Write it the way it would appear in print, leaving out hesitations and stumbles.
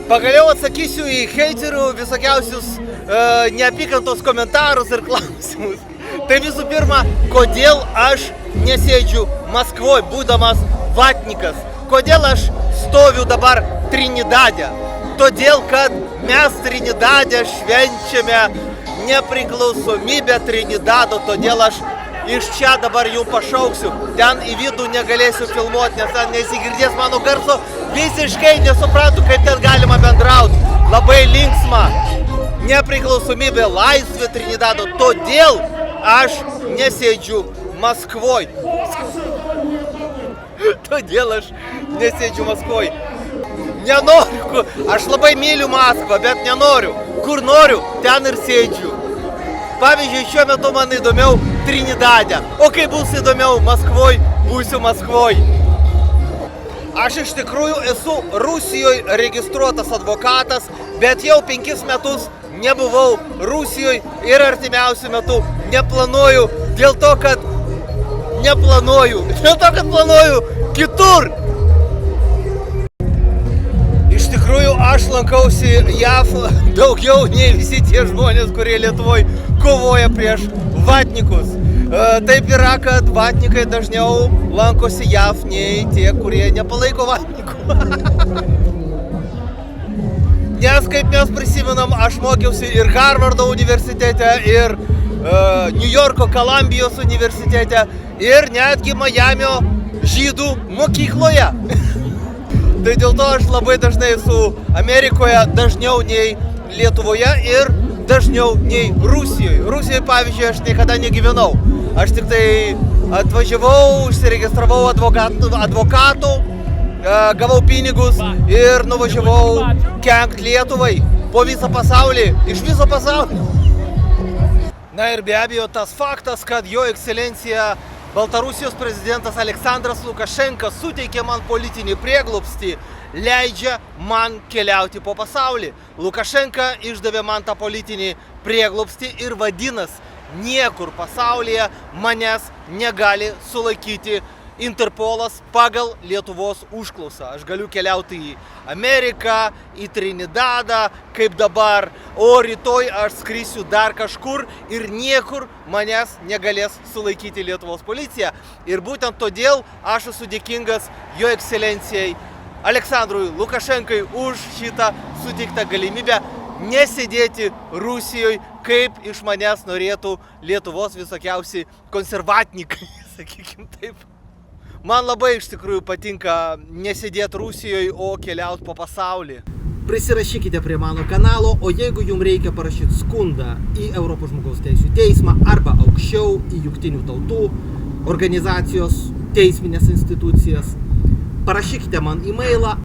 Pagaliau atsakysiu į heiterių visokiausius neapykantos komentarus ir klausimus. Tai visų pirma, kodėl aš nesėdžiu Maskvoje, būdamas vatnikas? Kodėl aš stoviu dabar Trinidade? Todėl, kad mes Trinidade švenčiame nepriklausomybę Trinidado, todėl aš iš čia dabar jau pašauksiu. Ten į vidų negalėsiu filmuoti, nes ten nesigirdės mano garso. Visiškai nesuprantu, kaip ten galima bendrauti. Labai linksma. Nepriklausomybė, laisvė Trinidado. Todėl aš nesėdžiu Maskvoje. Todėl aš nesėdžiu Maskvoje. Nenoriu. Aš labai myliu Maskvą, bet nenoriu. Kur noriu, ten ir sėdžiu. Pavyzdžiui, šiuo metu man įdomiau Trinidade. O kai bus įdomiau Maskvoje, būsiu Maskvoje. Aš iš tikrųjų esu Rusijoje registruotas advokatas, bet jau 5 metus nebuvau Rusijoje ir artimiausiu metu neplanuoju, dėl to, kad planuoju kitur. Iš tikrųjų, aš lankausi JAV daugiau nei visi tie žmonės, kurie Lietuvoje kovoja prieš vatnikus. Taip yra, kad vatnikai dažniau lankosi JAV nei tie, kurie nepalaiko vatnikų. Nes, kaip mes prisimenam, aš mokiausi ir Harvardo universitete, ir New Yorko Kolumbijos universitete, ir netgi Majamio žydų mokykloje. Tai dėl to aš labai dažnai esu Amerikoje, dažniau nei Lietuvoje ir dažniau nei Rusijoje. Rusijoje, pavyzdžiui, aš niekada negyvenau. Aš tik tai atvažiavau, užsiregistravau advokatų, gavau pinigus ir nuvažiavau kenkt Lietuvai po visą pasaulį, iš viso pasaulio. Na ir be abejo tas faktas, kad jo ekscelencija Baltarusijos prezidentas Aleksandras Lukašenka suteikė man politinį prieglobstį, leidžia man keliauti po pasaulį. Lukašenka išdavė man tą politinį prieglobstį ir vadinasi, niekur pasaulyje manęs negali sulaikyti Interpolas pagal Lietuvos užklausą. Aš galiu keliauti į Ameriką, į Trinidadą, kaip dabar, o rytoj aš skrisiu dar kažkur ir niekur manęs negalės sulaikyti Lietuvos policija. Ir būtent todėl aš esu dėkingas jo ekscelencijai Aleksandrui Lukašenkai už šitą suteiktą galimybę nesėdėti Rusijoje, kaip iš manęs norėtų Lietuvos visokiausi konservatnikai, sakykim taip. Man labai iš tikrųjų patinka nesėdėti Rusijoje, o keliauti po pasaulį. Prisirašykite prie mano kanalo, o jeigu jums reikia parašyti skundą į Europos žmogaus teisių teismą arba aukščiau į Jungtinių tautų organizacijos teisminės institucijas, parašykite man e-mailą